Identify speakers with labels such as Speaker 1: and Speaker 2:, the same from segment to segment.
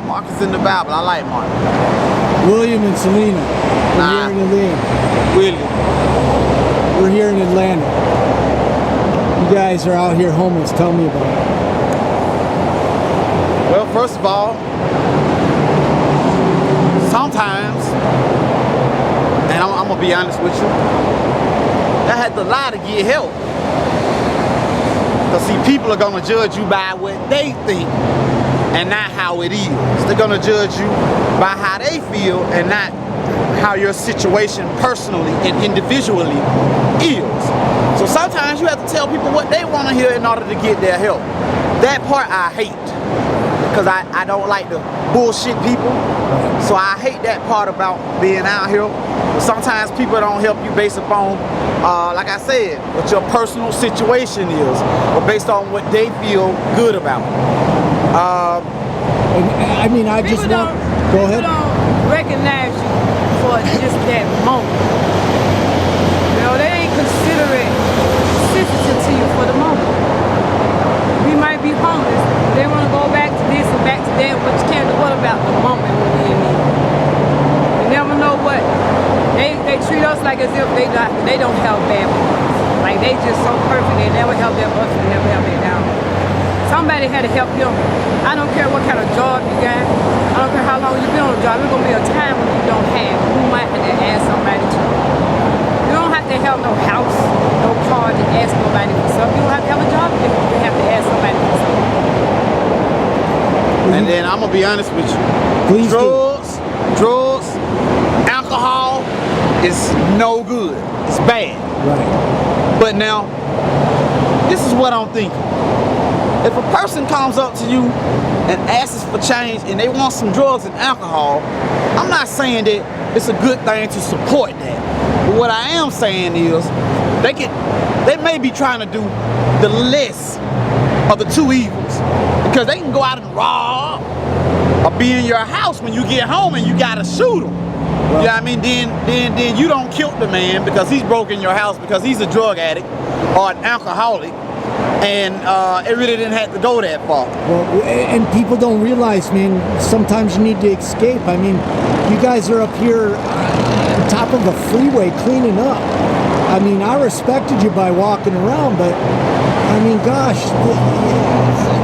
Speaker 1: Mark is in the Bible. I like Mark.
Speaker 2: William and Senina. We're here in Atlanta.
Speaker 1: William.
Speaker 2: We're here in Atlanta. You guys are out here homeless. Tell me about it.
Speaker 1: Well, first of all, sometimes, and I'm gonna be honest with you, I had to lie to get help. Because see, people are gonna judge you by what they think and not how it is. They're gonna judge you by how they feel and not how your situation personally and individually is. So sometimes you have to tell people what they want to hear in order to get their help. That part I hate, because I don't like to bullshit people. So I hate that part about being out here. But sometimes people don't help you based upon, like I said, what your personal situation is, or based on what they feel good about.
Speaker 2: I mean, I just want. Go ahead.
Speaker 3: People don't recognize you for just that moment. You know, they ain't considerate, sensitive to you for the moment. We might be homeless. They want to go back to this and back to that, but you can't do what about the moment when we in need? You never know what. They treat us like as if they don't help bad ones. Like they just so perfect, they never help their us, they never help their down. Somebody had to help them. I don't care what kind of job you got. I don't care how long you've been on a job. There's gonna be a time when you don't have. You might have to ask somebody to. You don't have to have no house, no car to ask nobody for something. You don't have to have a job to have to ask somebody for something.
Speaker 1: And then I'm gonna be honest with you.
Speaker 2: Please
Speaker 1: drugs, alcohol is no good. It's bad.
Speaker 2: Right.
Speaker 1: But now, this is what I'm thinking. If a person comes up to you and asks for change and they want some drugs and alcohol, I'm not saying that it's a good thing to support that. But what I am saying is they may be trying to do the less of the two evils, because they can go out and rob or be in your house when you get home and you gotta shoot them. You know what I mean? Then you don't kill the man because he's broke in your house because he's a drug addict or an alcoholic. And it really didn't have to go that far.
Speaker 2: Well, and people don't realize, man, sometimes you need to escape. I mean, you guys are up here on top of a freeway cleaning up. I mean, I respected you by walking around, but I mean, gosh,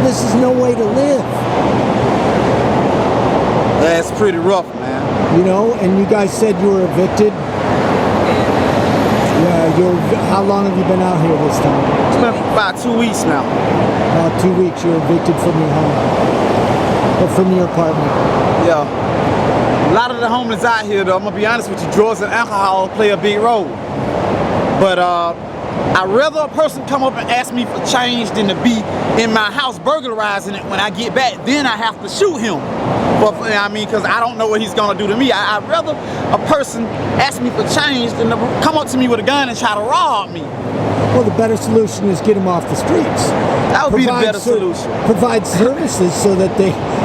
Speaker 2: this is no way to live.
Speaker 1: That's pretty rough, man.
Speaker 2: You know, and you guys said you were evicted. Yeah, how long have you been out here this time?
Speaker 1: It's been about 2 weeks now.
Speaker 2: About 2 weeks. You're evicted from your home, or from your apartment.
Speaker 1: Yeah. A lot of the homeless out here, though, I'm gonna be honest with you, drugs and alcohol play a big role. But I'd rather a person come up and ask me for change than to be in my house burglarizing it when I get back. Then I have to shoot him. But I mean, because I don't know what he's gonna do to me. I'd rather a person ask me for change than to come up to me with a gun and try to rob me.
Speaker 2: Well, the better solution is get them off the streets.
Speaker 1: That would be the better solution.
Speaker 2: Provide services so that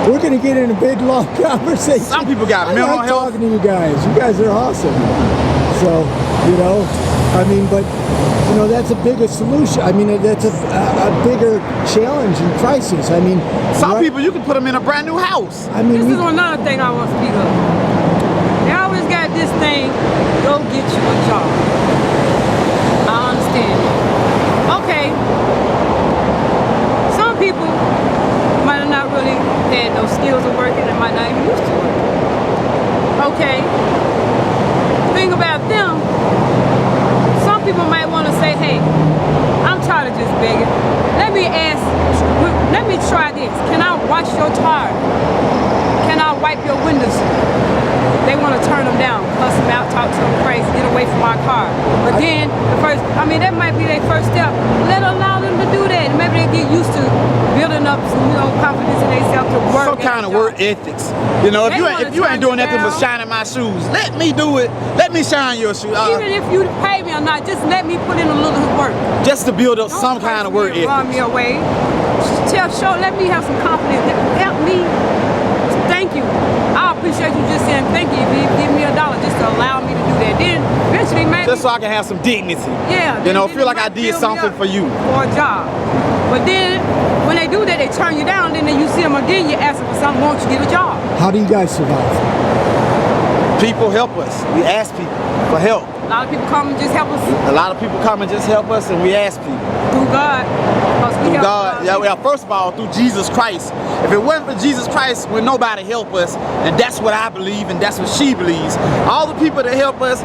Speaker 2: we're going to get in a big, long conversation.
Speaker 1: Some people got mental health.
Speaker 2: I like talking to you guys. You guys are awesome. So, you know, I mean, but, you know, that's a bigger solution. I mean, that's a bigger challenge and crisis. I mean,
Speaker 1: some people, you can put them in a brand new house.
Speaker 2: I mean,
Speaker 3: this is another thing I want to speak of. They always got this thing, go get you a job. I understand. Okay. Some people might have not really had those skills of working and might not even used to it. Okay. The thing about them, some people might want to say, hey, I'm tired of just begging. Let me try this. Can I wash your tire? Can I wipe your windows? They want to turn them down, cuss them out, talk to them crazy, get away from my car. But then, that might be their first step. Allow them to do that. Maybe they get used to building up some, confidence in themselves to work.
Speaker 1: Some kind of work ethics. You know, if you ain't doing nothing but shining my shoes, let me do it. Let me shine your shoes.
Speaker 3: Even if you pay me or not, just let me put in a little work.
Speaker 1: Just to build up some kind of work ethic.
Speaker 3: Run me away. Let me have some confidence. Help me. Thank you. I appreciate you just saying thank you. If you give me $1 just to allow me to do that, then eventually maybe
Speaker 1: just so I can have some dignity.
Speaker 3: Yeah.
Speaker 1: You know, feel like I did something for you.
Speaker 3: For a job. But then, when they do that, they turn you down. Then you see them again, you ask them for something, won't you get a job?
Speaker 2: How do you guys survive?
Speaker 1: People help us. We ask people for help.
Speaker 3: A lot of people come and just help us
Speaker 1: A lot of people come and just help us, and we ask people.
Speaker 3: through God. Because we
Speaker 1: Through
Speaker 3: help
Speaker 1: God, yeah, first of all, through Jesus Christ. If it wasn't for Jesus Christ, would nobody help us, and that's what I believe, and that's what she believes. All the people that help us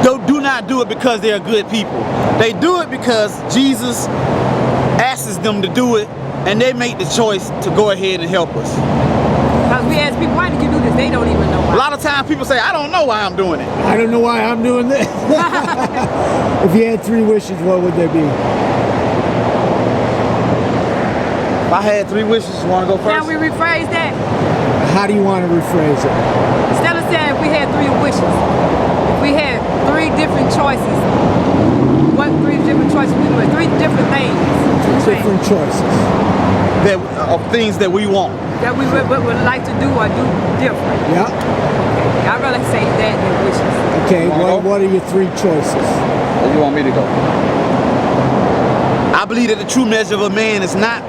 Speaker 1: do not do it because they're good people. They do it because Jesus asks them to do it, and they make the choice to go ahead and help us.
Speaker 3: Because we ask people, why did you do this? They don't even know why.
Speaker 1: A lot of times people say, I don't know why I'm doing it.
Speaker 2: I don't know why I'm doing this. If you had 3 wishes, what would they be?
Speaker 1: If I had 3 wishes, you want to go first?
Speaker 3: Now we rephrase that.
Speaker 2: How do you want to rephrase it?
Speaker 3: Instead of saying if we had 3 wishes, if we had 3 different choices, what 3 different choices we do? 3 different things.
Speaker 2: 3 different choices.
Speaker 1: Of things that we want.
Speaker 3: That we would like to do or do different.
Speaker 2: Yeah.
Speaker 3: Okay, I'd rather say that than wishes.
Speaker 2: Okay,
Speaker 1: You wanna go?
Speaker 2: what are your 3 choices?
Speaker 1: Or you want me to go? I believe that the true measure of a man is not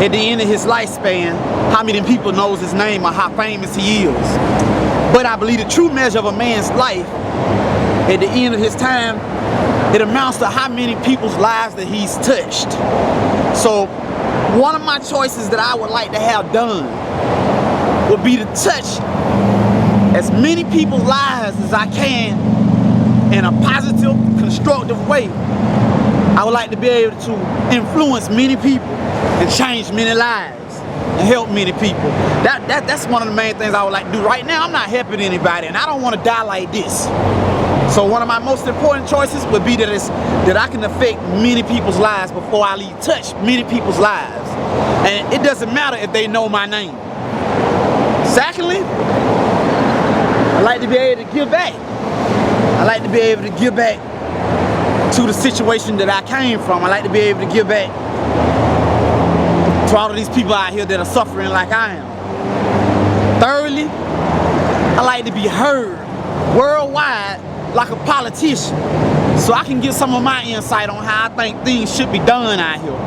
Speaker 1: at the end of his lifespan how many people knows his name or how famous he is. But I believe the true measure of a man's life at the end of his time, it amounts to how many people's lives that he's touched. So one of my choices that I would like to have done would be to touch as many people's lives as I can in a positive, constructive way. I would like to be able to influence many people and change many lives and help many people. That's one of the main things I would like to do. Right now, I'm not helping anybody, and I don't want to die like this. So one of my most important choices would be that I can affect many people's lives before I leave, touch many people's lives. And it doesn't matter if they know my name. Secondly, I like to be able to give back. I like to be able to give back to the situation that I came from. I like to be able to give back to all of these people out here that are suffering like I am. Thirdly, I like to be heard worldwide like a politician, so I can get some of my insight on how I think things should be done out here.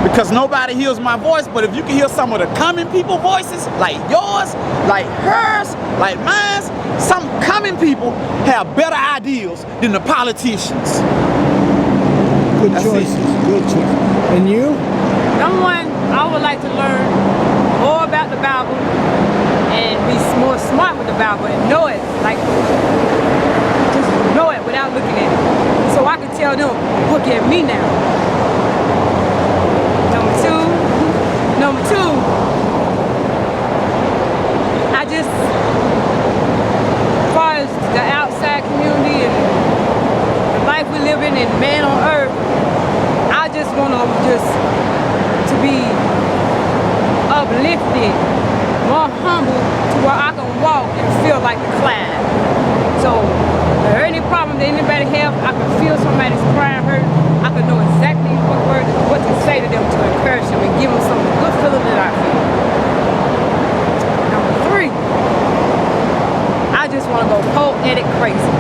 Speaker 1: Because nobody hears my voice, but if you can hear some of the common people voices, like yours, like hers, like mine, some common people have better ideas than the politicians.
Speaker 2: Good
Speaker 1: That's
Speaker 2: choices.
Speaker 1: it.
Speaker 2: Good choices. And you?
Speaker 3: Number one, I would like to learn more about the Bible and be more smart with the Bible and know it, like just know it without looking at it. So I can tell them, look at me now. Number two, I just, as far as the outside community and the life we live in and man on earth, I just want to be uplifted, more humble to where I can walk and feel like a Clyde. So if there any problem that anybody have, I can feel somebody's crying hurt, I can know exactly what to say to them to encourage them and give them some good feeling that I feel. Number 3, I just want to go poetic crazy.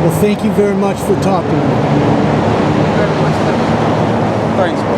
Speaker 2: Well, thank you very much for talking to me.
Speaker 3: Thank you very much.
Speaker 1: Thanks, bro.